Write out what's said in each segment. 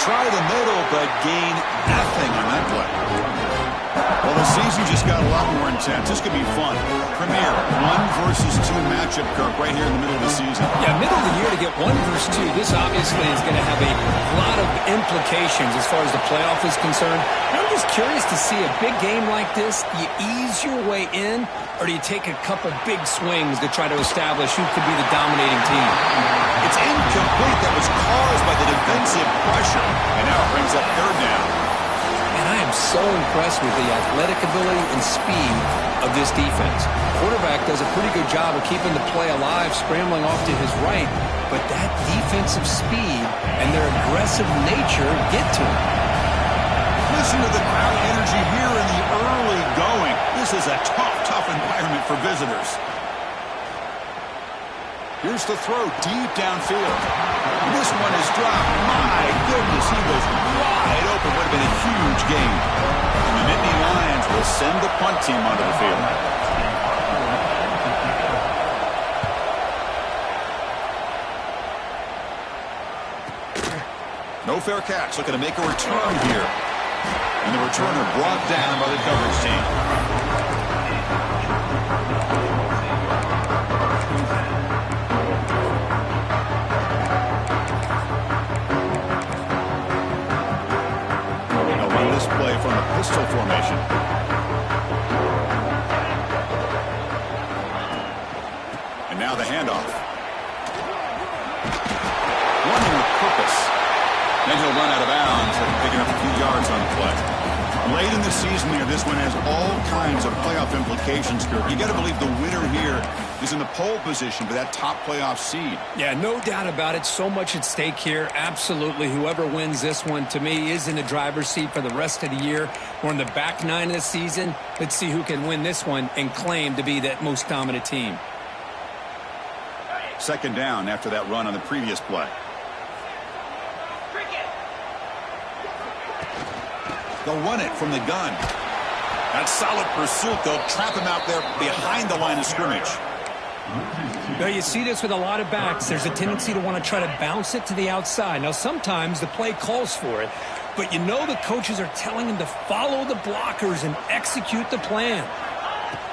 try the middle, but gain nothing on that play. Well, the season just got a lot more intense. This could be fun. Premier, 1 versus 2 matchup, Kirk, right here in the middle of the season. Yeah, middle of the year to get 1 versus 2. This obviously is going to have a lot of implications as far as the playoff is concerned. And I'm just curious to see a big game like this. Do you ease your way in, or do you take a couple big swings to try to establish who could be the dominating team? It's incomplete. That was caused by the defensive pressure. And now it brings up 3rd down. And I am so impressed with the athletic ability and speed of this defense. Quarterback does a pretty good job of keeping the play alive, scrambling off to his right, but that defensive speed and their aggressive nature get to him. Listen to the crowd energy here in the early going. This is a tough environment for visitors. Here's the throw deep downfield. This one is dropped. My goodness, he was wide open. Would have been a huge gain. And the Nittany Lions will send the punt team onto the field. No fair catch. Looking to make a return here. And the returner brought down by the coverage team. This play from the pistol formation. And now the handoff. Running with purpose. Then he'll run out of bounds, picking up a few yards on the play. Late in the season here, this one has all kinds of playoff implications, Kirk. You got to believe the winner here is in the pole position for that top playoff seed. Yeah, no doubt about it. So much at stake here. Absolutely. Whoever wins this one, to me, is in the driver's seat for the rest of the year. We're in the back 9 of the season. Let's see who can win this one and claim to be that most dominant team. 2nd down after that run on the previous play. They'll run it from the gun. That's solid pursuit. They'll trap him out there behind the line of scrimmage. Now, you see this with a lot of backs. There's a tendency to want to try to bounce it to the outside. Now, sometimes the play calls for it, but you know the coaches are telling him to follow the blockers and execute the plan.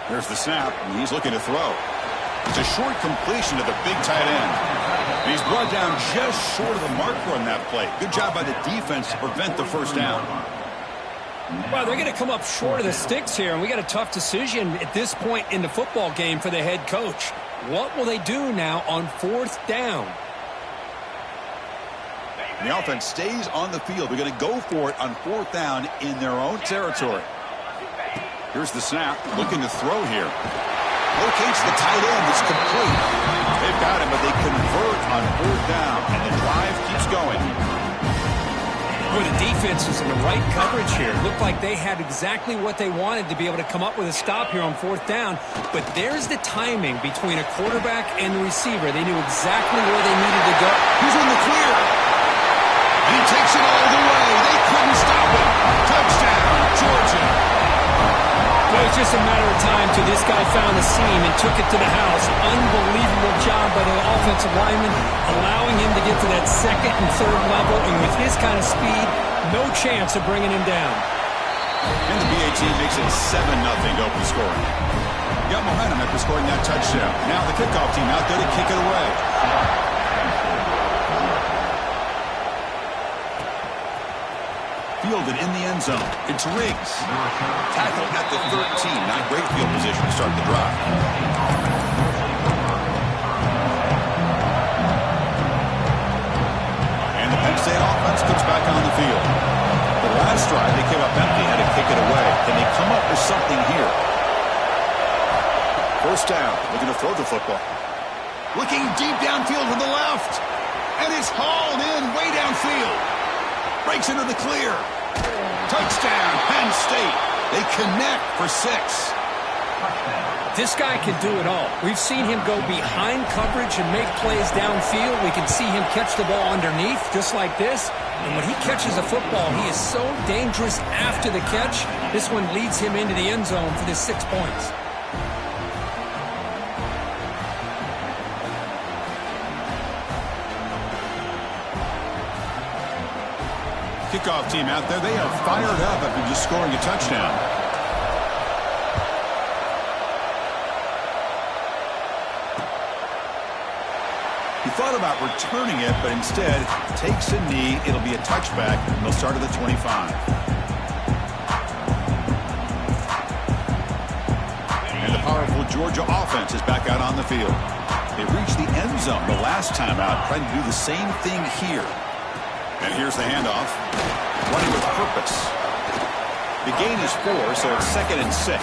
There's the snap, and he's looking to throw. It's a short completion to the big tight end. And he's brought down just short of the marker on that play. Good job by the defense to prevent the 1st down. Well, they're going to come up short of the sticks here, and we got a tough decision at this point in the football game for the head coach. What will they do now on 4th down? And the offense stays on the field. They're going to go for it on 4th down in their own territory. Here's the snap, looking to throw here. Locates the tight end. It's complete. They've got him, but they convert on 4th down, and the drive keeps going. Boy, the defense was in the right coverage here. Looked like they had exactly what they wanted to be able to come up with a stop here on 4th down. But there's the timing between a quarterback and the receiver. They knew exactly where they needed to go. He's in the clear. And he takes it all the way. They couldn't stop him. Touchdown, Georgia. Well, it's just a matter of time till this guy found the seam and took it to the house. Unbelievable job by the offensive lineman, allowing him to get to that 2nd and 3rd level. And with his kind of speed, no chance of bringing him down. And the BA team makes it 7-0 to open scoring. Got momentum after scoring that touchdown. Now the kickoff team out there to kick it away. Fielded in the end zone. It's Riggs. Tackled at the 13. Not great field position to start the drive. And the Penn State offense comes back on the field. The last drive, they came up empty, had to kick it away. Can they come up with something here? 1st down. Looking to throw the football. Looking deep downfield to the left. And it's hauled in way downfield. Breaks into the clear. Touchdown, Penn State. They connect for 6. This guy can do it all. We've seen him go behind coverage and make plays downfield. We can see him catch the ball underneath, just like this. And when he catches a football, he is so dangerous after the catch. This one leads him into the end zone for the 6 points. Kickoff team out there, they are fired up after just scoring a touchdown. He thought about returning it, but instead takes a knee. It'll be a touchback. They'll start at the 25. And the powerful Georgia offense is back out on the field. They reached the end zone the last time out, trying to do the same thing here. And here's the handoff. Running with purpose. The gain is 4, so it's 2nd and 6.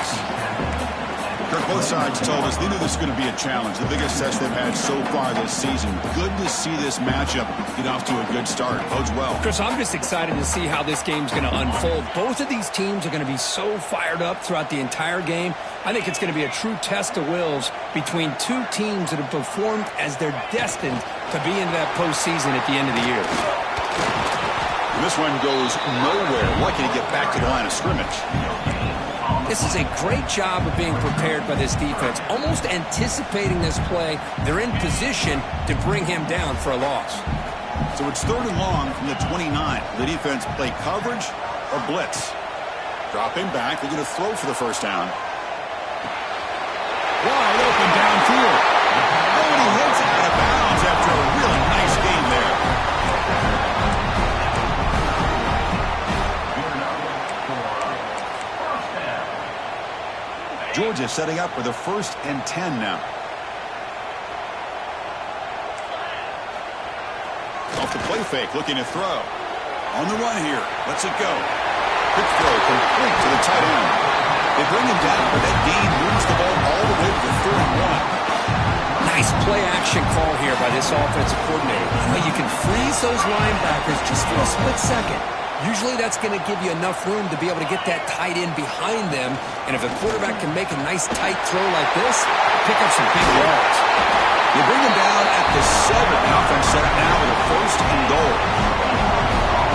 Kirk, both sides told us they knew this was going to be a challenge. The biggest test they've had so far this season. Good to see this matchup get off to a good start. Bodes well. Chris, I'm just excited to see how this game's going to unfold. Both of these teams are going to be so fired up throughout the entire game. I think it's going to be a true test of wills between two teams that have performed as they're destined to be in that postseason at the end of the year. And this one goes nowhere. Lucky to get back to the line of scrimmage. This is a great job of being prepared by this defense, almost anticipating this play. They're in position to bring him down for a loss. So it's 3rd and long from the 29. The defense play coverage or blitz. Dropping back, they're going to throw for the first down. Wide open downfield. Oh, and he hits out of bounds after a really nice game there. Georgia setting up for the 1st and 10 now. Off the play fake, looking to throw. On the run here, lets it go. Quick throw, complete to the tight end. They bring him down, but that gain moves the ball all the way to the 31. Nice play-action call here by this offensive coordinator. You can freeze those linebackers just for a split second. Usually that's going to give you enough room to be able to get that tight end behind them. And if a quarterback can make a nice tight throw like this, pick up some big yards. They bring him down at the 7. The offense set up now with a 1st and goal.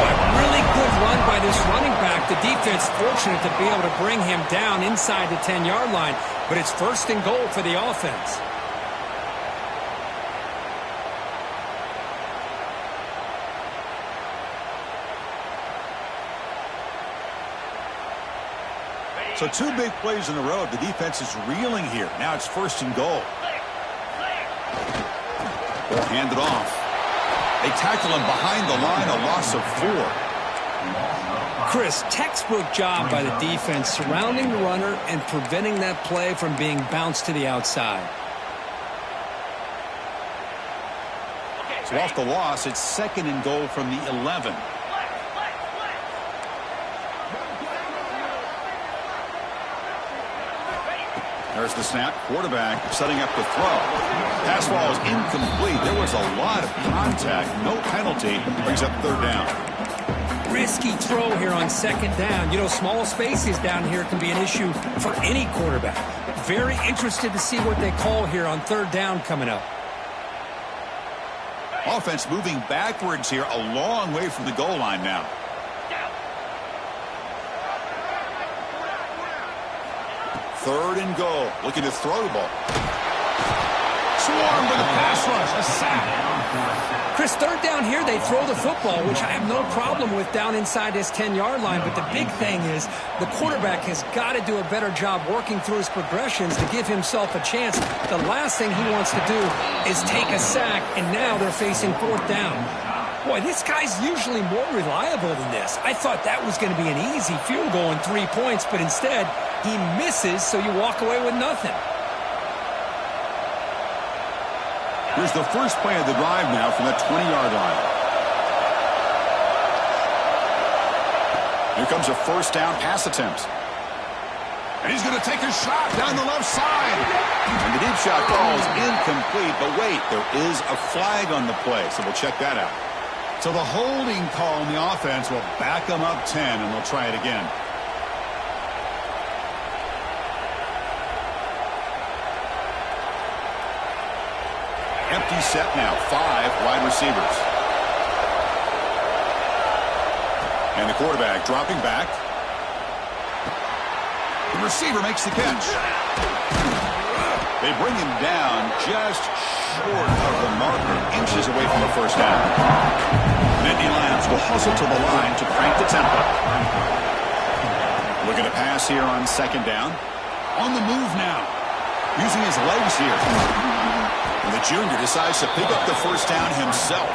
A really good run by this running back. The defense fortunate to be able to bring him down inside the 10-yard line. But it's 1st and goal for the offense. So 2 big plays in a row. The defense is reeling here. Now it's 1st and goal. They'll hand it off. They tackle him behind the line, a loss of 4. Chris, textbook job by the defense surrounding the runner and preventing that play from being bounced to the outside. So off the loss, it's 2nd and goal from the 11. There's the snap. Quarterback setting up the throw. Pass ball is incomplete. There was a lot of contact. No penalty. Brings up 3rd down. Risky throw here on 2nd down. You know, small spaces down here can be an issue for any quarterback. Very interested to see what they call here on 3rd down coming up. Offense moving backwards here, a long way from the goal line now. Third and goal. Looking to throw the ball. Swarmed with a pass rush. A sack. Chris, 3rd down here, they throw the football, which I have no problem with down inside this 10-yard line. But the big thing is the quarterback has got to do a better job working through his progressions to give himself a chance. The last thing he wants to do is take a sack, and now they're facing 4th down. Boy, this guy's usually more reliable than this. I thought that was going to be an easy field goal and 3 points, but instead he misses, so you walk away with nothing. Here's the first play of the drive now from the 20-yard line. Here comes a 1st down pass attempt. And he's going to take a shot down the left side. And the deep shot falls incomplete. But wait, there is a flag on the play, so we'll check that out. So the holding call on the offense will back them up 10, and they'll try it again. Empty set now, 5 wide receivers. And the quarterback dropping back. The receiver makes the catch. They bring him down just short of the marker, inches away from the 1st down. Nittany Lions will hustle to the line to crank the tempo. Looking to pass here on second down. On the move now. Using his legs here. And the junior decides to pick up the first down himself.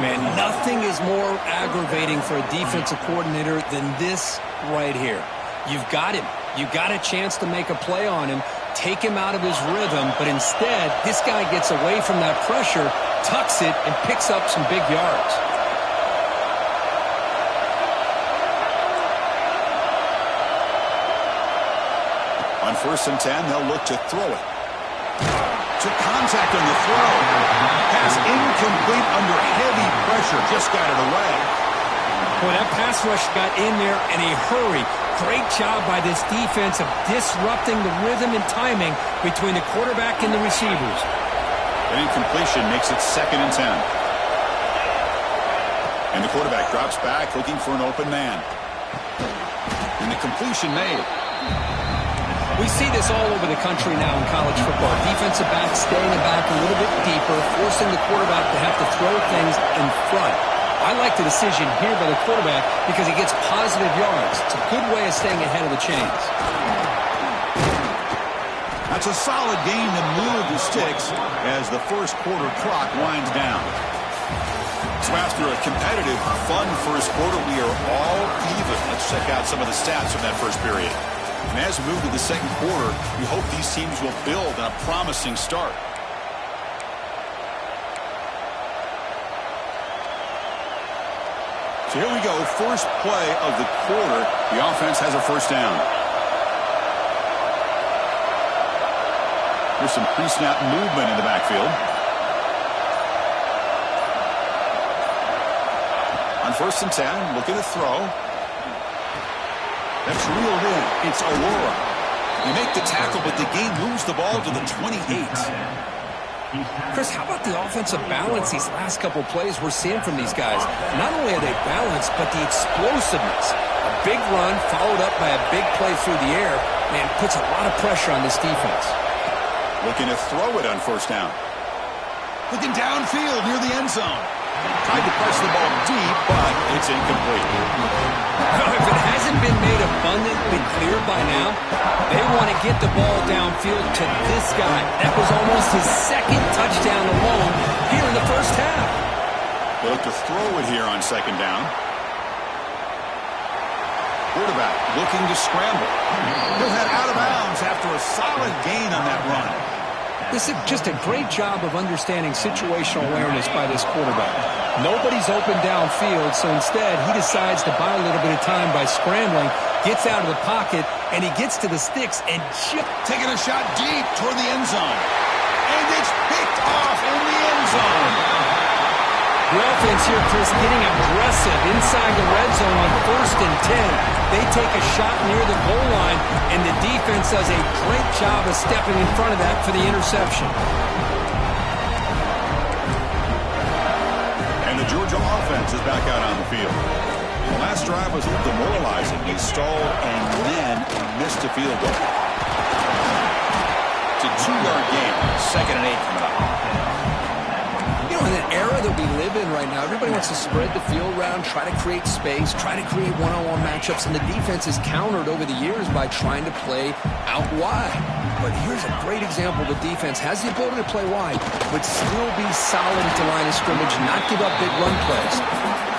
Man, nothing is more aggravating for a defensive coordinator than this right here. You've got him. You got a chance to make a play on him, take him out of his rhythm, but instead, this guy gets away from that pressure, tucks it, and picks up some big yards. On 1st and 10, they'll look to throw it. To contact on the throw. Pass incomplete under heavy pressure. Just got it away. Boy, that pass rush got in there in a hurry. Great job by this defense of disrupting the rhythm and timing between the quarterback and the receivers. An incompletion makes it 2nd and 10. And the quarterback drops back looking for an open man. And the completion made. We see this all over the country now in college football. Defensive backs staying back a little bit deeper, forcing the quarterback to have to throw things in front. I like the decision here by the quarterback because he gets positive yards. It's a good way of staying ahead of the chains. That's a solid gain to move the sticks as the first quarter clock winds down. So after a competitive, fun first quarter, we are all even. Let's check out some of the stats from that first period. And as we move to the second quarter, we hope these teams will build on a promising start. So here we go, first play of the quarter. The offense has a first down. There's some pre-snap movement in the backfield. On 1st and 10, looking to throw. That's reeled in. It's Aurora. They make the tackle, but the game moves the ball to the 28. Chris, how about the offensive balance these last couple of plays we're seeing from these guys? Not only are they balanced, but the explosiveness. A big run followed up by a big play through the air, man, puts a lot of pressure on this defense. Looking to throw it on 1st down. Looking downfield near the end zone. Tried to press the ball deep, but it's incomplete. If it hasn't been made abundantly clear by now, they want to get the ball downfield to this guy. That was almost his 2nd touchdown alone here in the first half. They look to throw it here on 2nd down. Quarterback looking to scramble. He'll head out of bounds after a solid gain on that run. This is just a great job of understanding situational awareness by this quarterback. Nobody's open downfield, so instead he decides to buy a little bit of time by scrambling, gets out of the pocket, and he gets to the sticks and taking a shot deep toward the end zone. And it's picked off in the end zone. The offense here, Chris, getting aggressive inside the red zone on 1st and 10. They take a shot near the goal line, and the defense does a great job of stepping in front of that for the interception. And the Georgia offense is back out on the field. The last drive was a little demoralizing. They stalled and then missed a field goal. It's a 2-yard gain. 2nd and 8 coming up. You know, in an era that we live in right now, everybody wants to spread the field around, try to create space, try to create one-on-one matchups, and the defense is countered over the years by trying to play out wide. But here's a great example. The defense has the ability to play wide, but still be solid at the line of scrimmage, not give up big run plays.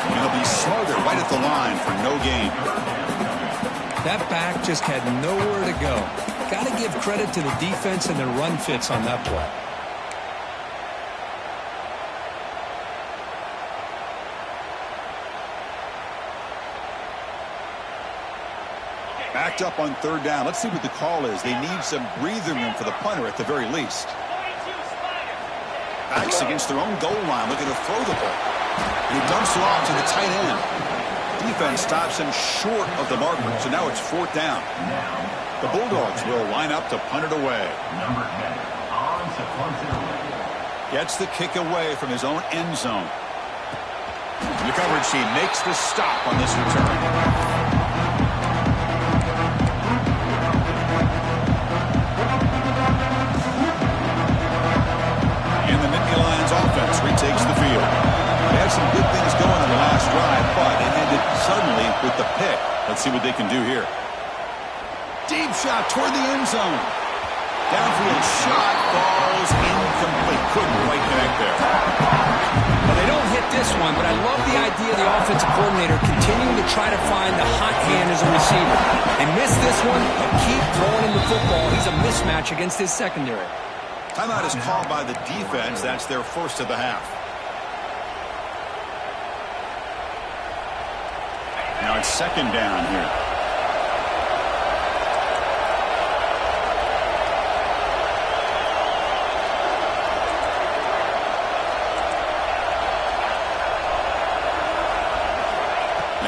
And they'll be smarter right at the line for no gain. That back just had nowhere to go. Got to give credit to the defense and their run fits on that play. Backed up on 3rd down. Let's see what the call is. They need some breathing room for the punter at the very least. Backs against their own goal line, looking to throw the ball. He dumps it off to the tight end. Defense stops him short of the marker, so now it's 4th down. The Bulldogs will line up to punt it away. Gets the kick away from his own end zone. The coverage team makes the stop on this return. Offense retakes the field. They had some good things going on the last drive, but it ended suddenly with the pick. Let's see what they can do here. Deep shot toward the end zone. Downfield shot falls incomplete. Couldn't quite connect there. Well, they don't hit this one, but I love the idea of the offensive coordinator continuing to try to find the hot hand as a receiver. They missed this one, but keep throwing him the football. He's a mismatch against his secondary. Timeout is called by the defense. That's their first of the half. Now it's second down here.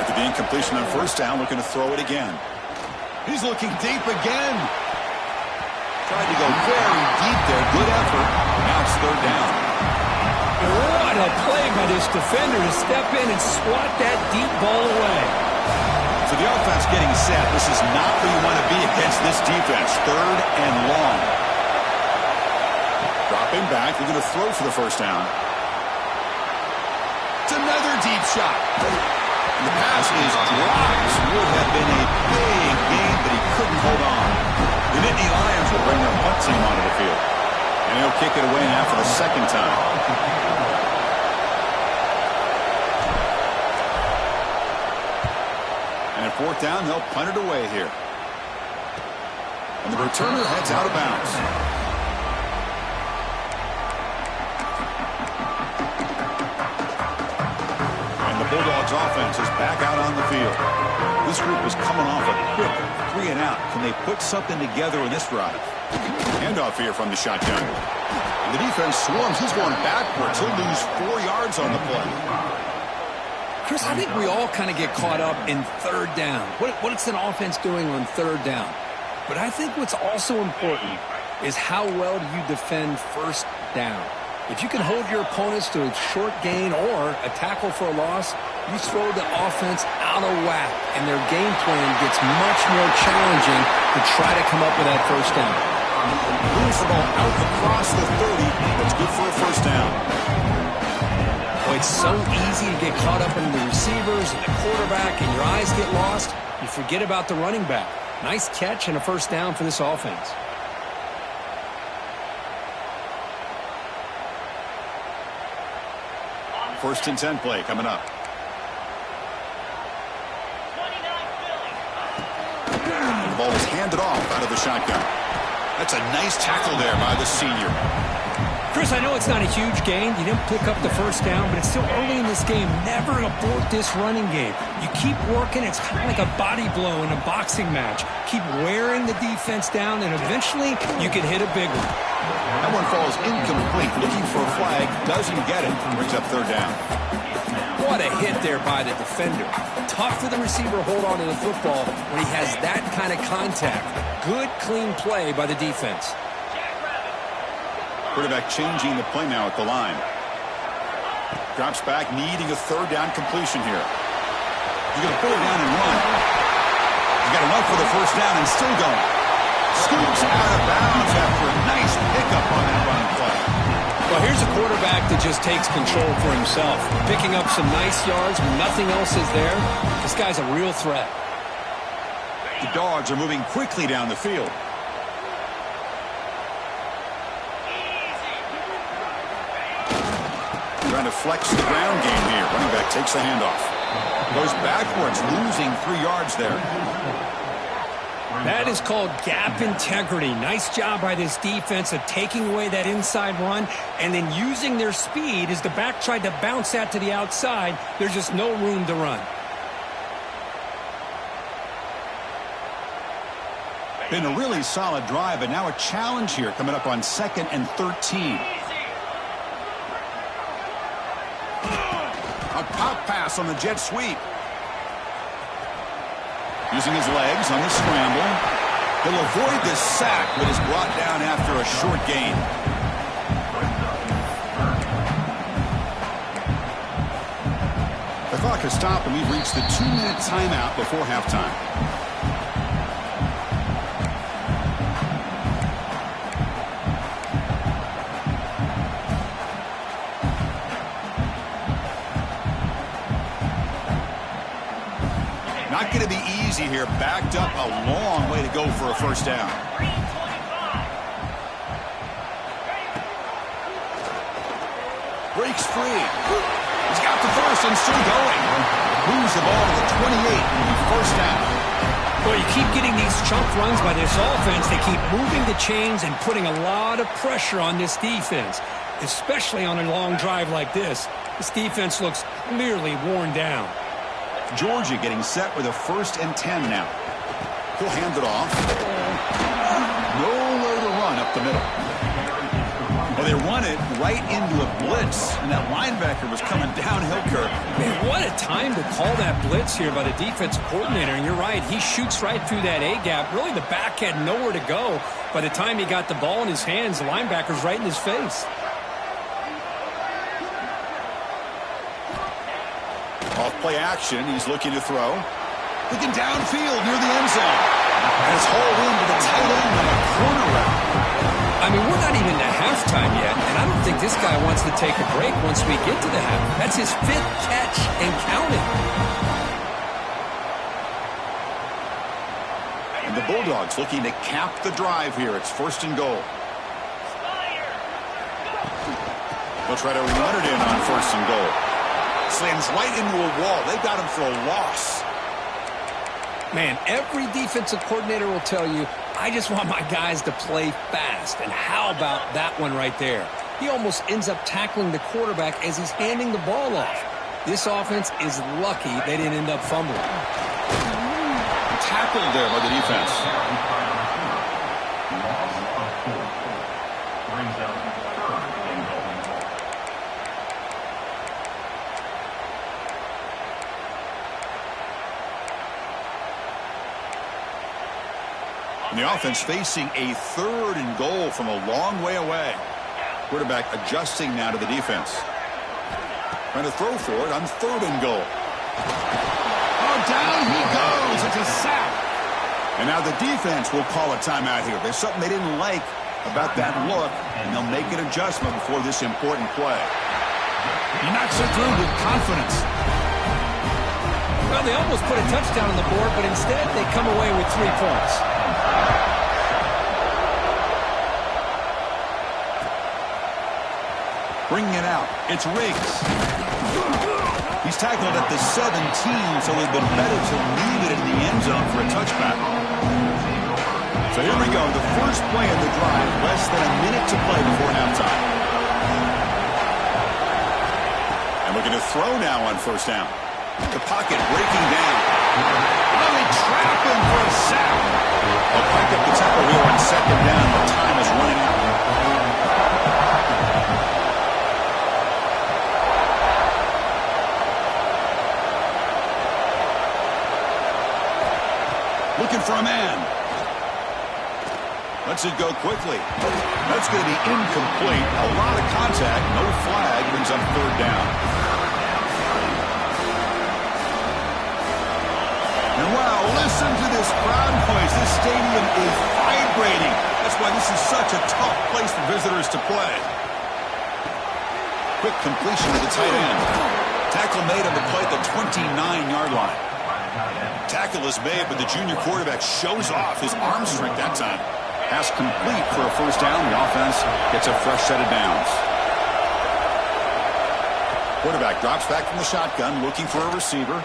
After the incompletion on first down, looking to throw it again. He's looking deep again. Tried to go very deep there. Good effort. Now it's third down. What a play by this defender to step in and swat that deep ball away. So the offense getting set. This is not where you want to be against this defense. Third and long. Dropping back. They're going to throw for the first down. It's another deep shot. And the pass is dropped. Would have been a big game, but he couldn't hold on. The Nittany Lions will bring their punt team onto the field. And he'll kick it away now for the second time. And at fourth down, they'll punt it away here. And the returner heads out of bounds. Bulldogs offense is back out on the field. This group is coming off a quick 3 and out. Can they put something together in this drive? Handoff here from the shotgun. And the defense swarms. He's going backwards. He'll lose 4 yards on the play. Chris, I think we all kind of get caught up in third down. What's an offense doing on third down? But I think what's also important is how well do you defend first down. If you can hold your opponents to a short gain or a tackle for a loss, you throw the offense out of whack, and their game plan gets much more challenging to try to come up with that first down. Moves the ball out across the 30. That's good for a first down. Boy, it's so easy to get caught up in the receivers and the quarterback, and your eyes get lost. You forget about the running back. Nice catch and a first down for this offense. First and 10 play coming up. The ball is handed off out of the shotgun. That's a nice tackle there by the senior. Chris, I know it's not a huge gain. You didn't pick up the first down, but it's still early in this game. Never abort this running game. You keep working. It's kind of like a body blow in a boxing match. Keep wearing the defense down, and eventually you can hit a big one. That one falls incomplete. Looking for a flag. Doesn't get it. Brings up third down. What a hit there by the defender. Tough for the receiver to hold on to the football when he has that kind of contact. Good, clean play by the defense. Quarterback changing the play now at the line. Drops back, needing a third down completion here. He's going to pull it down and run. He's got enough for the first down and still going. Scoops out of bounds after a nice pickup on that running play. Well, here's a quarterback that just takes control for himself. Picking up some nice yards when nothing else is there. This guy's a real threat. The Dogs are moving quickly down the field. Trying to flex the ground game here. Running back takes the handoff. Goes backwards, losing 3 yards there. That is called gap integrity. Nice job by this defense of taking away that inside run and then using their speed as the back tried to bounce that to the outside. There's just no room to run. Been a really solid drive, but now a challenge here coming up on 2nd and 13. A pop pass on the jet sweep. Using his legs on the scramble. He'll avoid this sack, but is brought down after a short gain. The clock has stopped, and we've reached the 2-minute timeout before halftime. Not going to be easy here. Backed up a long way to go for a first down. Breaks free. He's got the first and still going. Moves the ball to the 28 and first down. Well, you keep getting these chunk runs by this offense. They keep moving the chains and putting a lot of pressure on this defense, especially on a long drive like this. This defense looks clearly worn down. Georgia getting set with a 1st and 10 now. He'll hand it off. Nowhere to run up the middle. Well, they run it right into a blitz, and that linebacker was coming downhill, Kirk. Man, what a time to call that blitz here by the defensive coordinator. And you're right, he shoots right through that A-gap. Really, the back had nowhere to go. By the time he got the ball in his hands, the linebacker's right in his face. Off play action, he's looking to throw. Looking downfield near the end zone. And it's hauled into the tight end on a corner route. I mean, we're not even to halftime yet, and I don't think this guy wants to take a break once we get to the half. That's his 5th catch and counting. And the Bulldogs looking to cap the drive here. It's 1st and goal. They'll try to run it in on 1st and goal. Slams right into a wall. They got him for a loss. Man, every defensive coordinator will tell you, I just want my guys to play fast. And how about that one right there? He almost ends up tackling the quarterback as he's handing the ball off. This offense is lucky they didn't end up fumbling. Tackled there by the defense. And the offense facing a 3rd and goal from a long way away. Quarterback adjusting now to the defense. Trying to throw for it on 3rd and goal. Oh, down he goes. It's a sack. And now the defense will call a timeout here. There's something they didn't like about that look, and they'll make an adjustment before this important play. He knocks it through with confidence. Well, they almost put a touchdown on the board, but instead they come away with 3 points. Bringing it out. It's Riggs. He's tackled at the 17, so it would have been better to leave it in the end zone for a touchback. So here we go. The first play of the drive. Less than a minute to play before halftime. And looking to throw now on 1st down. The pocket breaking down. Oh, they trap him for a sack. They'll break up the tempo here on 2nd down. The time is running out. Looking for a man. Lets it go quickly. That's going to be incomplete. A lot of contact. No flag. Brings up 3rd down. And wow, listen to this crowd noise. This stadium is vibrating. That's why this is such a tough place for visitors to play. Quick completion to the tight end. Tackle made on the play at the 29-yard line. Tackle is made, but the junior quarterback shows off his arm strength that time. Pass complete for a 1st down. The offense gets a fresh set of downs. Quarterback drops back from the shotgun, looking for a receiver.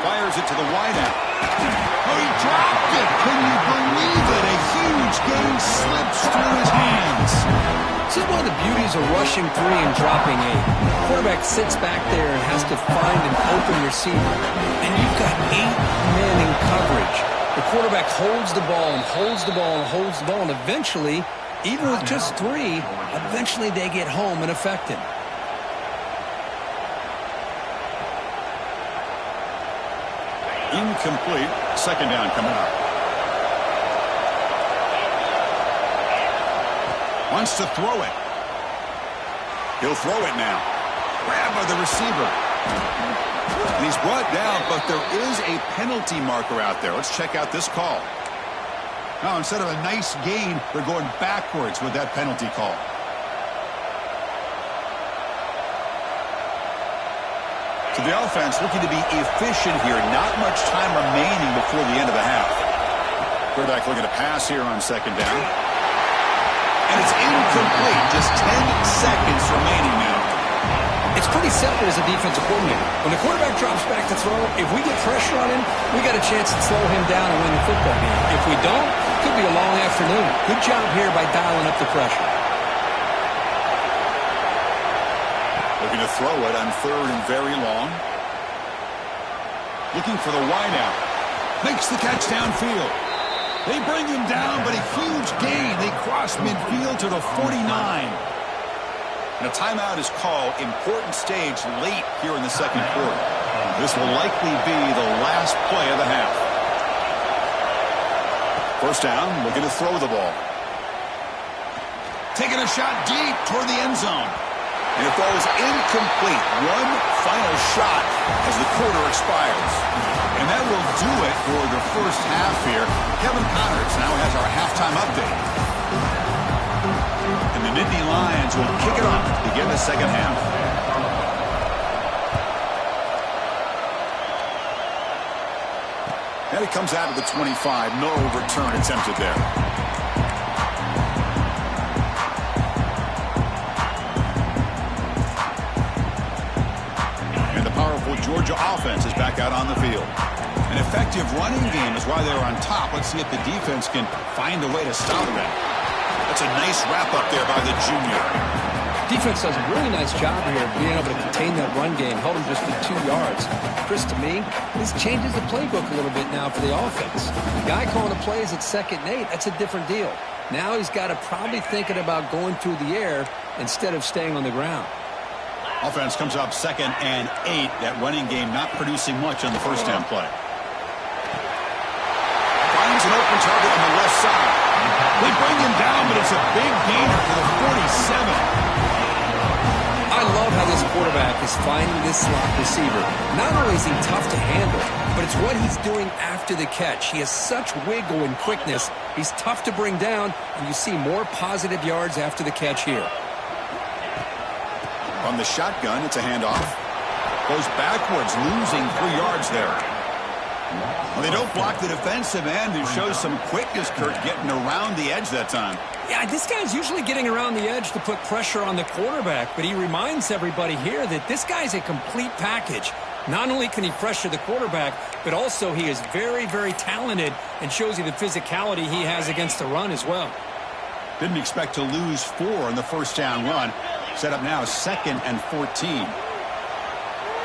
Fires it to the wideout. Oh, he dropped it. Can you believe it? A huge gain slips through his hands. See, one of the beauties of rushing 3 and dropping 8. Quarterback sits back there and has to find an open receiver. And you've got 8 men in coverage. The quarterback holds the ball and holds the ball and holds the ball. And eventually, even with just 3, eventually they get home and affect him. Incomplete. 2nd down coming up. Wants to throw it. He'll throw it now. Grabbed by the receiver. And he's brought down, but there is a penalty marker out there. Let's check out this call. Now, instead of a nice gain, they're going backwards with that penalty call. So the offense looking to be efficient here. Not much time remaining before the end of the half. Quarterback looking to pass here on second down. And it's incomplete. Just 10 seconds remaining now. It's pretty simple as a defensive coordinator. When the quarterback drops back to throw, if we get pressure on him, we got a chance to slow him down and win the football game. If we don't, it could be a long afternoon. Good job here by dialing up the pressure. Looking to throw it on third and very long. Looking for the wideout. Makes the catch downfield. They bring him down, but a huge gain. They cross midfield to the 49. And a timeout is called. Important stage late here in the second quarter. This will likely be the last play of the half. First down, looking to throw the ball. Taking a shot deep toward the end zone. And it falls incomplete. One final shot as the quarter expires. And that will do it for the first half here. Kevin Connors now has our halftime update. And the Nittany Lions will kick it off to begin the second half. And it comes out of the 25. No return attempted there. Georgia offense is back out on the field. An effective running game is why they're on top. Let's see if the defense can find a way to stop them. That's a nice wrap up there by the junior. Defense does a really nice job here of being able to contain that run game, held him just for 2 yards. Chris, to me, this changes the playbook a little bit now for the offense. The guy calling the plays at 2nd and 8, that's a different deal. Now he's got to probably thinking about going through the air instead of staying on the ground. Offense comes up 2nd and 8. That running game not producing much on the first down play. Finds an open target on the left side. They bring him down, but it's a big gainer for the 47. I love how this quarterback is finding this slot receiver. Not only is he tough to handle, but it's what he's doing after the catch. He has such wiggle and quickness. He's tough to bring down, and you see more positive yards after the catch here. From the shotgun, it's a handoff. Goes backwards, losing 3 yards there. Well, they don't block the defensive end, who shows some quickness, Kurt, getting around the edge that time. Yeah, this guy's usually getting around the edge to put pressure on the quarterback, but he reminds everybody here that this guy's a complete package. Not only can he pressure the quarterback, but also he is very, very talented and shows you the physicality he has against the run as well. Didn't expect to lose 4 on the first down run. Set up now 2nd and 14.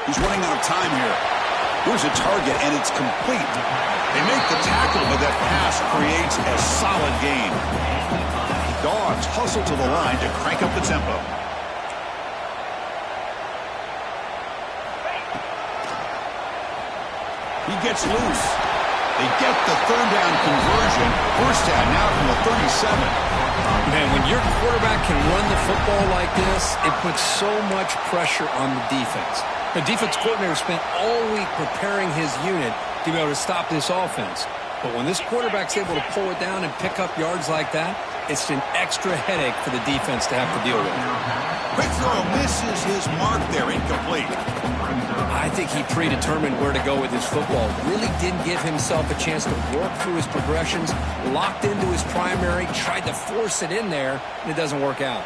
He's running out of time here. Here's a target, and it's complete. They make the tackle, but that pass creates a solid gain. Dogs hustle to the line to crank up the tempo. He gets loose. They get the third down conversion. First down now from the 37. Man, when your quarterback can run the football like this, it puts so much pressure on the defense. The defense coordinator spent all week preparing his unit to be able to stop this offense. But when this quarterback's able to pull it down and pick up yards like that, it's an extra headache for the defense to have to deal with. Quick throw misses his mark there, incomplete. I think he predetermined where to go with his football. Really didn't give himself a chance to work through his progressions, locked into his primary, tried to force it in there, and it doesn't work out.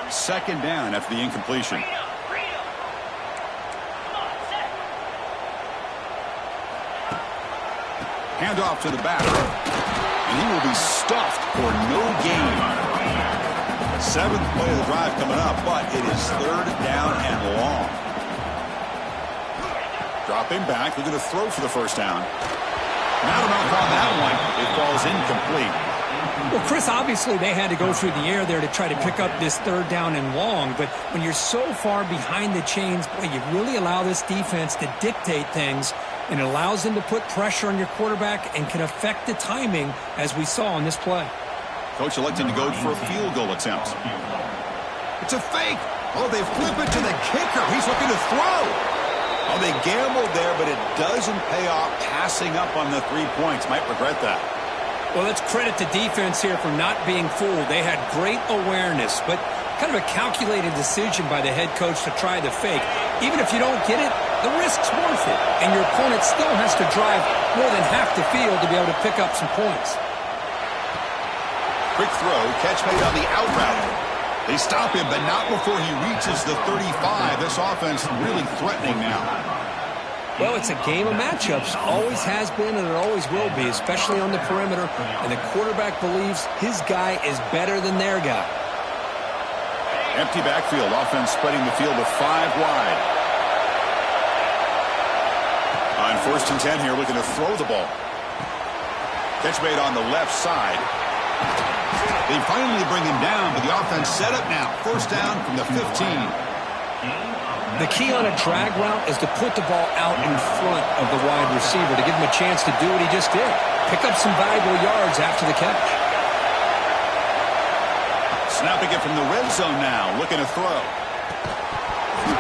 2nd down after the incompletion. Handoff to the batter, and he will be stuffed for no gain. 7th play of the drive coming up, but it is 3rd down and long. Dropping back, they're going to throw for the first down. Not enough on that one. It falls incomplete. Well, Chris, obviously they had to go through the air there to try to pick up this 3rd down and long, but when you're so far behind the chains, boy, you really allow this defense to dictate things, and it allows them to put pressure on your quarterback and can affect the timing, as we saw on this play. Coach electing to go for a field goal attempt. It's a fake. Oh, they flip it to the kicker. He's looking to throw. Oh, they gambled there, but it doesn't pay off. Passing up on the 3 points. Might regret that. Well, let's credit the defense here for not being fooled. They had great awareness, but Kind of a calculated decision by the head coach to try the fake. Even if you don't get it, the risk's worth it. And your opponent still has to drive more than half the field to be able to pick up some points. Quick throw, catch made on the out route. They stop him, but not before he reaches the 35. This offense really threatening now. Well, it's a game of matchups. Always has been and it always will be, especially on the perimeter. And the quarterback believes his guy is better than their guy. Empty backfield. Offense spreading the field with 5 wide. On 1st and 10 here, looking to throw the ball. Catch made on the left side. They finally bring him down, but the offense set up now. 1st down from the 15. The key on a drag route is to put the ball out in front of the wide receiver to give him a chance to do what he just did. Pick up some valuable yards after the catch. Snapping it from the red zone now, looking to throw.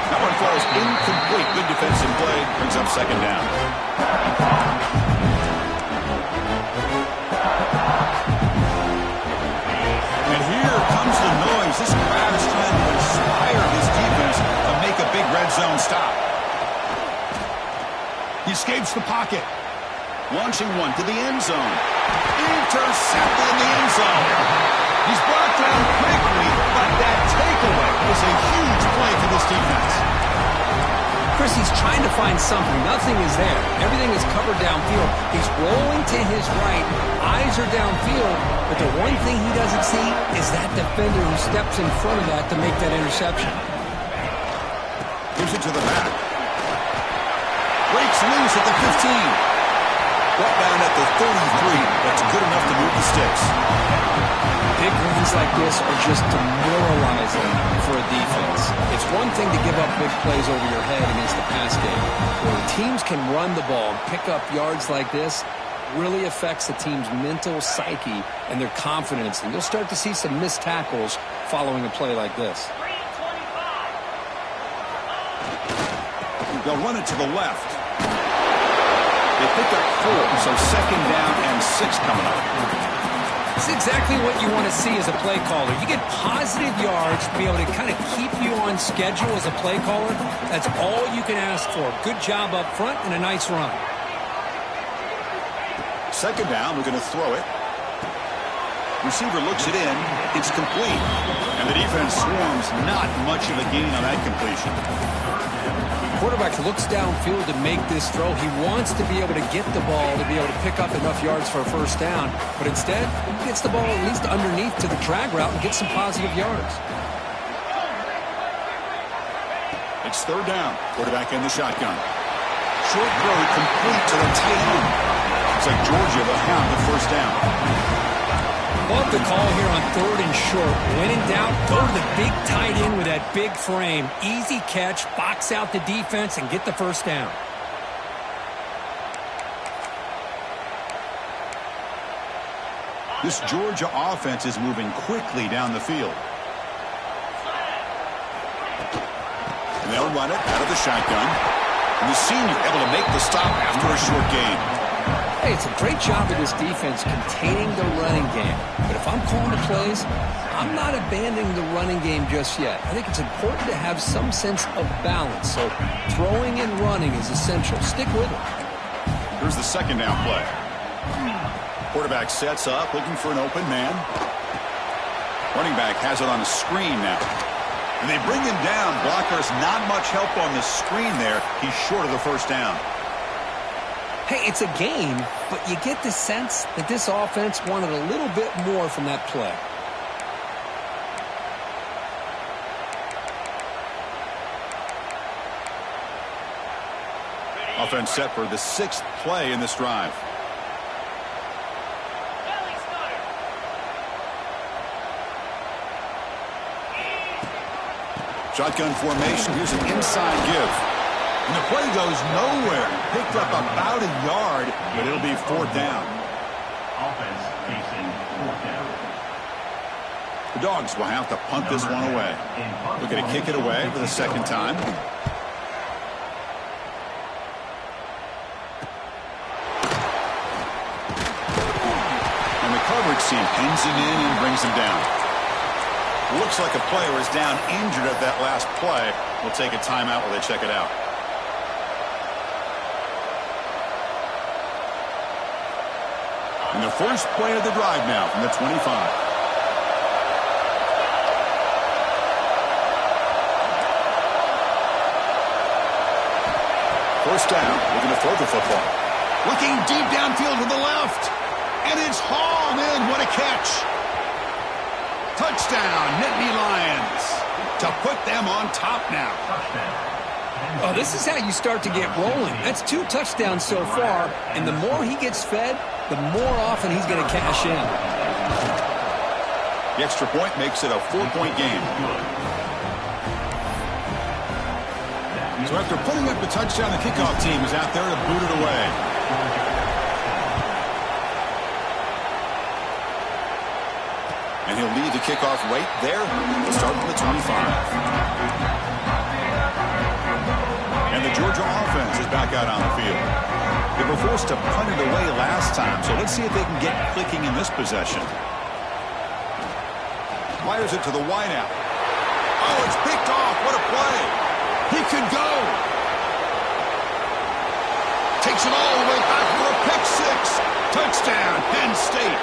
That one falls incomplete. Good defensive play, brings up 2nd down. And here comes the noise. This crowd is trying to inspire this defense to make a big red zone stop. He escapes the pocket. Launching one to the end zone. Intercepted in the end zone. He's brought down quickly, but that takeaway is a huge play for this defense. Chris, he's trying to find something. Nothing is there. Everything is covered downfield. He's rolling to his right. Eyes are downfield. But the one thing he doesn't see is that defender who steps in front of that to make that interception. Gives it to the back. Breaks loose at the 15. Brought down at the 33. That's good enough to move the sticks. Big runs like this are just demoralizing for a defense. It's one thing to give up big plays over your head against the pass game. When teams can run the ball and pick up yards like this, really affects the team's mental psyche and their confidence. And you'll start to see some missed tackles following a play like this. They'll run it to the left. They pick up 4, so 2nd down and 6 coming up. It's exactly what you want to see as a play caller. You get positive yards to be able to kind of keep you on schedule as a play caller. That's all you can ask for. Good job up front and a nice run. 2nd down, we're going to throw it. Receiver looks it in. It's complete. And the defense swarms. Not much of a gain on that completion. Quarterback looks downfield to make this throw. He wants to be able to get the ball to be able to pick up enough yards for a 1st down. But instead, he gets the ball at least underneath to the drag route and gets some positive yards. It's 3rd down. Quarterback in the shotgun. Short throw complete to the tight end. Looks like Georgia will have the 1st down. Love the call here on 3rd and short. When in doubt, go to the big tight end with that big frame. Easy catch, box out the defense, and get the 1st down. This Georgia offense is moving quickly down the field. And they'll run it out of the shotgun. And the senior able to make the stop after a short gain. Hey, it's a great job of this defense containing the running game. But if I'm calling the plays, I'm not abandoning the running game just yet. I think it's important to have some sense of balance. So throwing and running is essential. Stick with it. Here's the 2nd down play. Quarterback sets up, looking for an open man. Running back has it on the screen now. And they bring him down. Blockers not much help on the screen there. He's short of the 1st down. Hey, it's a game, but you get the sense that this offense wanted a little bit more from that play. Offense set for the 6th play in this drive. Shotgun formation. Here's an inside give. And the play goes nowhere. Picked up about a yard, but it'll be 4th down. Offense facing 4th down. The Dogs will have to punt this one away. Looking to kick it away for the 2nd time. And the coverage team pins him in and brings him down. Looks like a player is down injured at that last play. We'll take a timeout while they check it out. And the first play of the drive now from the 25. First down, looking to throw the football. Looking deep downfield to the left. And it's hauled in. What a catch. Touchdown, Nittany Lions. To put them on top now. Oh, this is how you start to get rolling. That's 2 touchdowns so far, and the more he gets fed, the more often he's going to cash in. The extra point makes it a 4-point game. So after putting up the touchdown, the kickoff team is out there to boot it away. And he'll lead the kickoff right there. He'll start from the 25. And the Georgia offense is back out on the field. They were forced to punt it away last time, so let's see if they can get clicking in this possession. Fires it to the wideout. Oh, it's picked off. What a play. He could go. Takes it all the way back for a pick six. Touchdown, Penn State.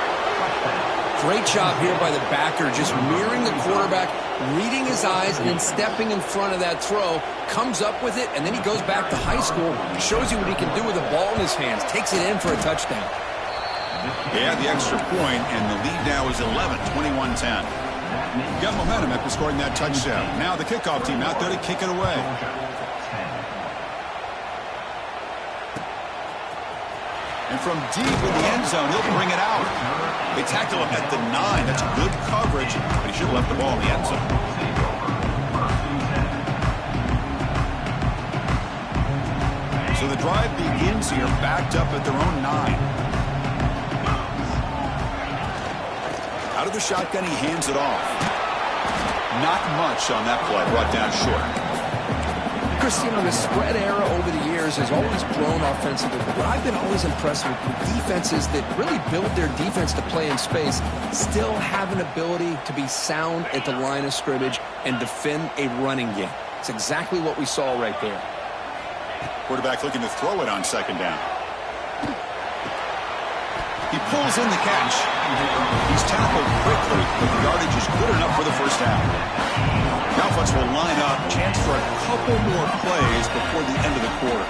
Great job here by the backer, just mirroring the quarterback, reading his eyes, and then stepping in front of that throw, comes up with it, and then he goes back to high school, shows you what he can do with the ball in his hands, takes it in for a touchdown. They had the extra point, and the lead now is 11, 21-10. Got momentum after scoring that touchdown. Now the kickoff team out there to kick it away. And from deep in the end zone, he'll bring it out. They tackle him at the 9. That's good coverage, but he should have left the ball in the end zone. So the drive begins here, backed up at their own 9. Out of the shotgun, he hands it off. Not much on that play, brought down short. Chris, you know, the spread era over the years has always grown offensively, but what I've been always impressed with defenses that really build their defense to play in space still have an ability to be sound at the line of scrimmage and defend a running game. It's exactly what we saw right there. Quarterback looking to throw it on second down. He pulls in the catch. He's tackled quickly, but the yardage is good enough for the first down. The offense will line up, chance for a couple more plays before the end of the quarter.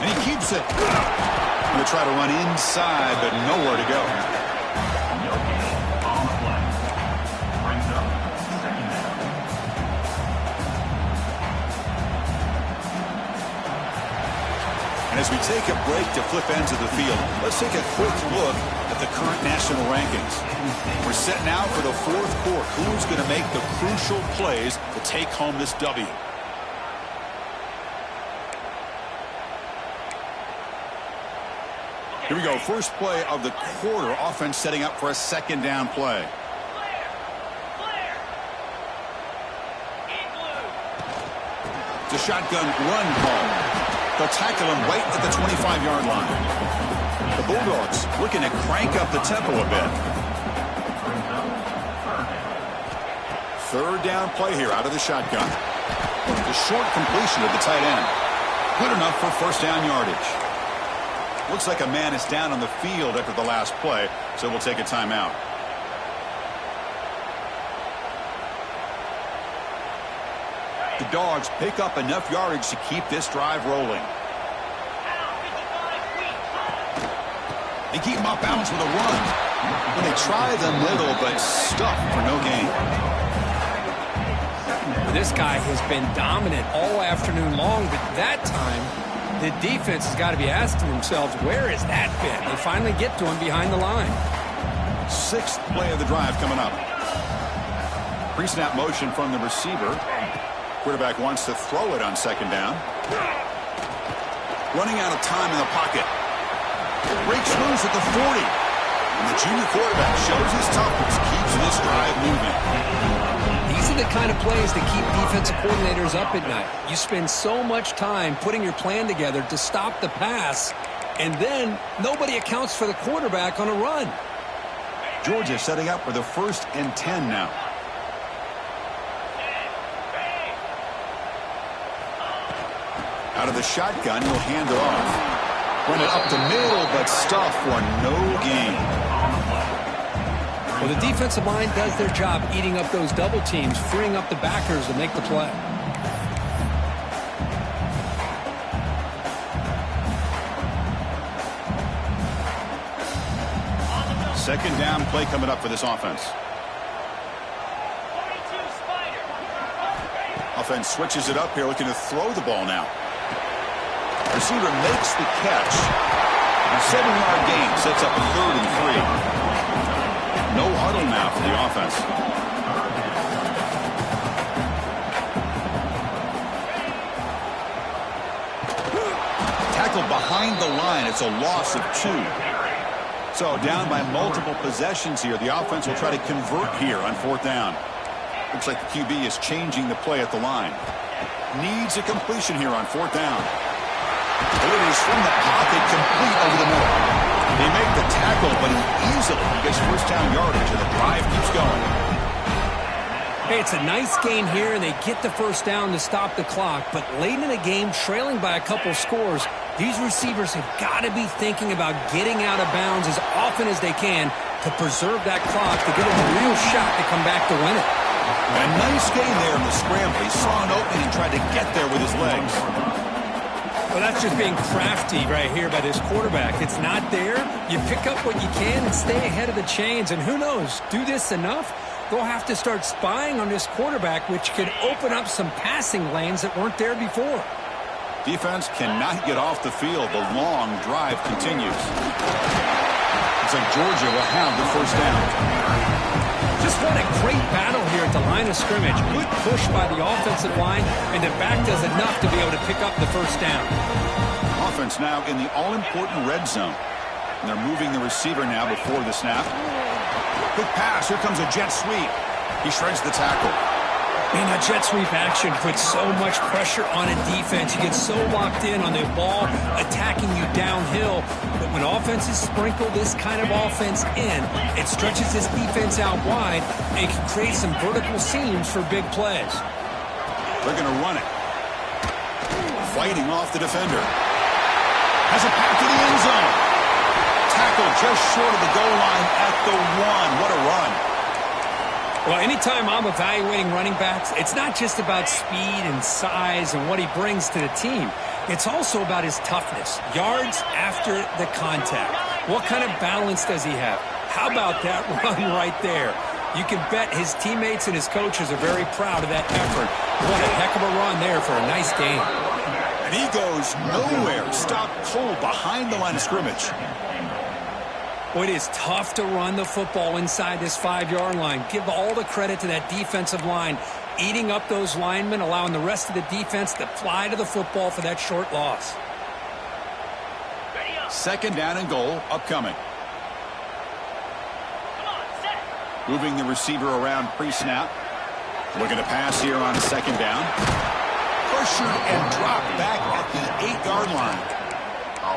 And he keeps it. Going to try to run inside, but nowhere to go. And as we take a break to flip ends of the field, let's take a quick look at the current national rankings. We're set now for the fourth quarter. Who's going to make the crucial plays to take home this W? Here we go. First play of the quarter. Offense setting up for a second down play. It's a shotgun run call. They'll tackle him right at the 25-yard line. The Bulldogs looking to crank up the tempo a bit. Third down play here out of the shotgun. The short completion of the tight end. Good enough for first down yardage. Looks like a man is down on the field after the last play, so we'll take a timeout. The Dogs pick up enough yardage to keep this drive rolling. They keep him off balance with a run. When they try the middle, but stuck for no gain. This guy has been dominant all afternoon long, but that time, the defense has got to be asking themselves, where has that been? They finally get to him behind the line. Sixth play of the drive coming up. Pre-snap motion from the receiver. Quarterback wants to throw it on second down. Running out of time in the pocket. Breaks loose at the 40. And the junior quarterback shows his toughness, keeps this drive moving. These are the kind of plays that keep defensive coordinators up at night. You spend so much time putting your plan together to stop the pass, and then nobody accounts for the quarterback on a run. Georgia setting up for the 1st and 10 now. Out of the shotgun, he'll hand it off. Run it up the middle, but stuff for no gain. Well, the defensive line does their job eating up those double teams, freeing up the backers to make the play. Second down play coming up for this offense. Offense switches it up here, looking to throw the ball now. Receiver makes the catch. A 7-yard gain sets up a 3rd and 3. No huddle now for the offense. Tackle behind the line. It's a loss of 2. So down by multiple possessions here. The offense will try to convert here on 4th down. Looks like the QB is changing the play at the line. Needs a completion here on 4th down. It is from the pocket, complete over the middle. They make the tackle, but he easily gets 1st down yardage, and the drive keeps going. Hey, it's a nice gain here, and they get the 1st down to stop the clock. But late in the game, trailing by a couple scores, these receivers have got to be thinking about getting out of bounds as often as they can to preserve that clock to get them a real shot to come back to win it. A nice gain there in the scramble. He saw an opening and tried to get there with his legs. Well, that's just being crafty right here by this quarterback. It's not there. You pick up what you can and stay ahead of the chains. And who knows, do this enough, they'll have to start spying on this quarterback, which could open up some passing lanes that weren't there before. Defense cannot get off the field. The long drive continues. Looks like Georgia will have the 1st down. Just what a great battle here at the line of scrimmage. Good push by the offensive line, and the back does enough to be able to pick up the 1st down. Offense now in the all-important red zone. And they're moving the receiver now before the snap. Quick pass. Here comes a jet sweep. He shreds the tackle. Man, that jet sweep action puts so much pressure on a defense. You get so locked in on the ball attacking you downhill. But when offenses sprinkle this kind of offense in, it stretches this defense out wide and can create some vertical seams for big plays. They're going to run it. Fighting off the defender. Has a pass to the end zone. Tackle just short of the goal line at the 1. What a run. Well, anytime I'm evaluating running backs, it's not just about speed and size and what he brings to the team. It's also about his toughness. Yards after the contact. What kind of balance does he have? How about that run right there? You can bet his teammates and his coaches are very proud of that effort. What a heck of a run there for a nice game. And he goes nowhere. Stopped cold behind the line of scrimmage. Well, it is tough to run the football inside this 5-yard line. Give all the credit to that defensive line, eating up those linemen, allowing the rest of the defense to fly to the football for that short loss. 2nd down and goal upcoming. Moving the receiver around pre-snap. Looking to pass here on 2nd down. Pressured and dropped back at the 8-yard line.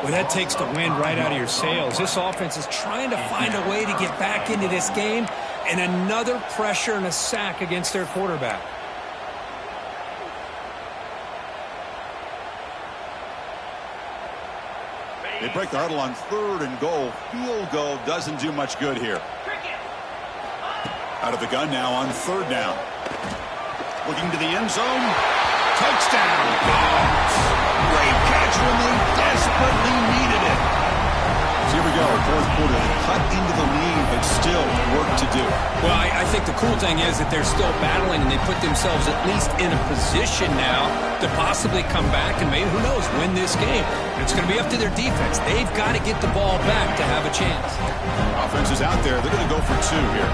Well, that takes the wind right out of your sails. This offense is trying to find a way to get back into this game, and another pressure and a sack against their quarterback. They break the huddle on 3rd and goal. Field goal doesn't do much good here. Out of the gun now on 3rd down. Looking to the end zone. Touchdown. Great catch when they desperately needed it. So here we go. 4th quarter. They cut into the lead, but still work to do. Well, I think the cool thing is that they're still battling, and they put themselves at least in a position now to possibly come back and maybe, who knows, win this game. But it's going to be up to their defense. They've got to get the ball back to have a chance. Offense is out there. They're going to go for 2 here.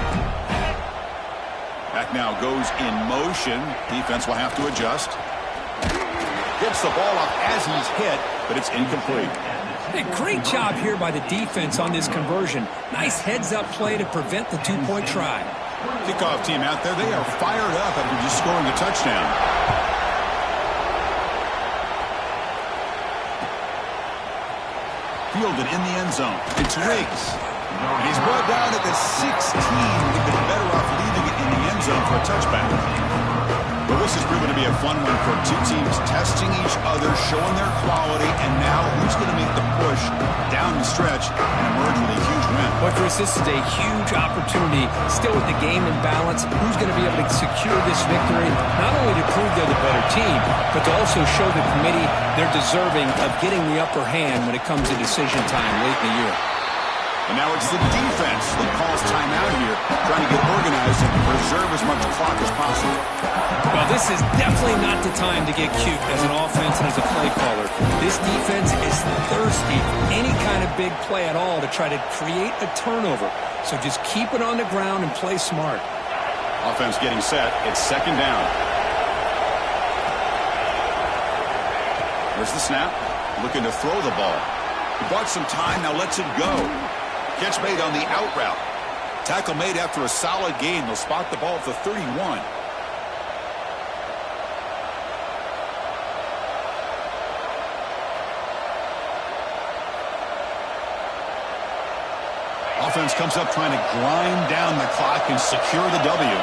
Back now goes in motion. Defense will have to adjust. Gets the ball up as he's hit, but it's incomplete. Hey, great job here by the defense on this conversion. Nice heads-up play to prevent the 2-point try. Kickoff team out there, they are fired up after just scoring a touchdown. Fielded in the end zone. It's Riggs. And he's brought down at the 16. We've been better off leaving it in the end zone for a touchback. Well, this has proven to be a fun one for two teams testing each other, showing their quality, and now who's going to make the push down the stretch and emerge with a huge win. Well, Chris, this is a huge opportunity. Still with the game in balance, who's going to be able to secure this victory, not only to prove they're the better team, but to also show the committee they're deserving of getting the upper hand when it comes to decision time late in the year. And now it's the defense that calls timeout here, trying to get organized and preserve as much clock as possible. Well, this is definitely not the time to get cute as an offense and as a play caller. This defense is thirsty for any kind of big play at all to try to create a turnover. So just keep it on the ground and play smart. Offense getting set. It's second down. There's the snap. Looking to throw the ball. He bought some time, now lets it go. Catch made on the out route. Tackle made after a solid gain. They'll spot the ball at the 31. Offense comes up trying to grind down the clock and secure the W.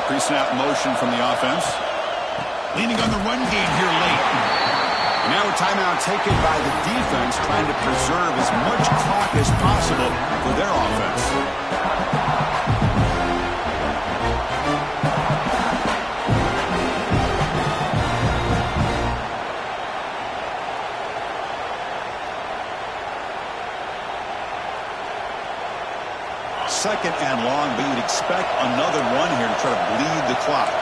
Pre-snap motion from the offense. Leaning on the run game here late. And now a timeout taken by the defense, trying to preserve as much clock as possible for their offense. Second and long, but you'd expect another run here to try to bleed the clock.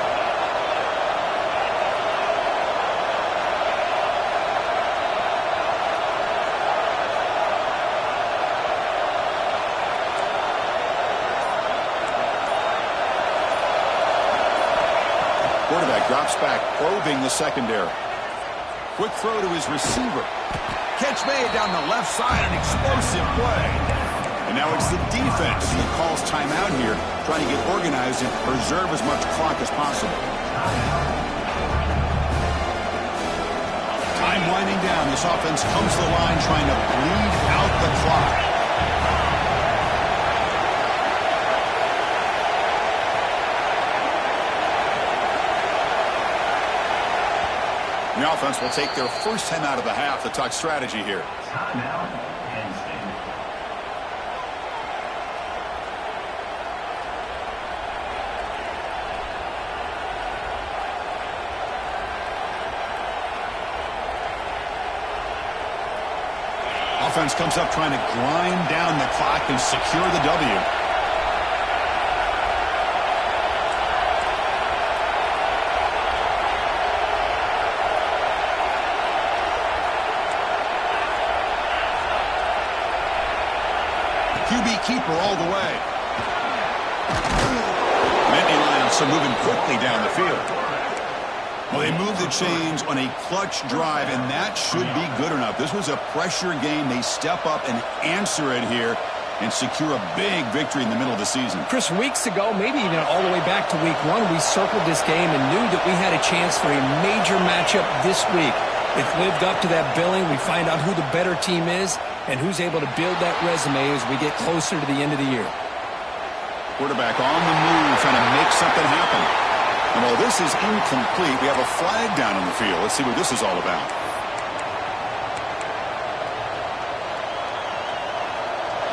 Quarterback drops back, probing the secondary. Quick throw to his receiver. Catch made down the left side, an explosive play. And now it's the defense that calls timeout here, trying to get organized and preserve as much clock as possible. Time winding down. This offense comes to the line trying to bleed out the clock. The offense will take their first time out of the half to talk strategy here. Timeout, Penn State. Offense comes up trying to grind down the clock and secure the W. QB keeper all the way. Nittany Lions are moving quickly down the field. Well, they moved the chains on a clutch drive, and that should be good enough. This was a pressure game. They step up and answer it here and secure a big victory in the middle of the season. Chris, weeks ago, maybe even all the way back to week 1, we circled this game and knew that we had a chance for a major matchup this week. It lived up to that billing. We find out who the better team is and who's able to build that resume as we get closer to the end of the year. Quarterback on the move, trying to make something happen. And while this is incomplete, we have a flag down in the field. Let's see what this is all about.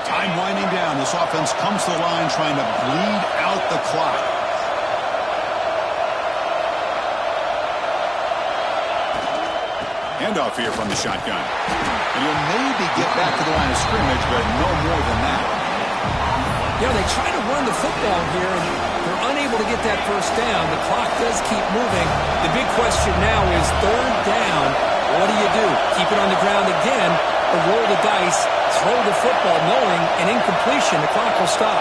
Time winding down. This offense comes to the line trying to bleed out the clock. Handoff here from the shotgun. And he'll maybe get back to the line of scrimmage, but no more than that. You know, they try to run the football here, and they're unable to get that first down. The clock does keep moving. The big question now is third down. What do you do? Keep it on the ground again, or roll the dice, throw the football, knowing an incompletion, the clock will stop.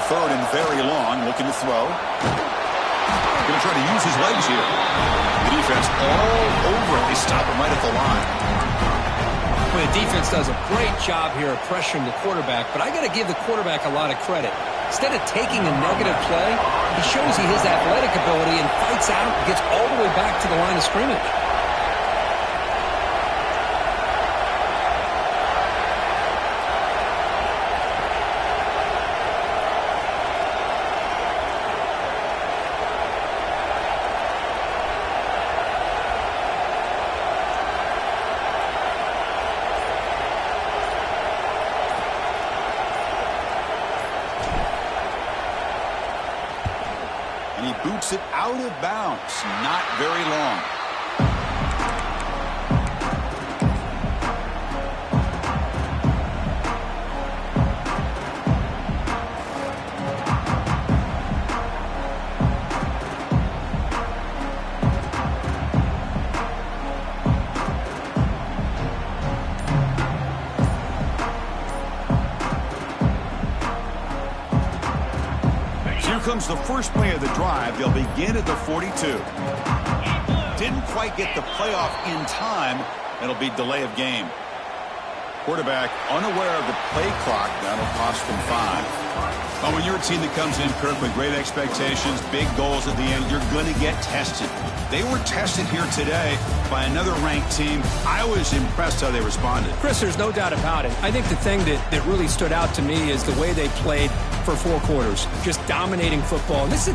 Third and very long, looking to throw. Going to try to use his legs here. The defense all over it. They stop him right at the line. Well, the defense does a great job here of pressuring the quarterback, but I got to give the quarterback a lot of credit. Instead of taking a negative play, he shows he has athletic ability and fights out and gets all the way back to the line of scrimmage. And he boots it out of bounds. Not very long. Here comes the first play of the drive. They'll begin at the 42. Didn't quite get the playoff in time. It'll be delay of game. Quarterback unaware of the play clock. That'll cost them 5. Well, when you're a team that comes in, Kirk, with great expectations, big goals at the end, you're going to get tested. They were tested here today by another ranked team. I was impressed how they responded. Chris, there's no doubt about it. I think the thing that really stood out to me is the way they played for 4 quarters, just dominating football. And this is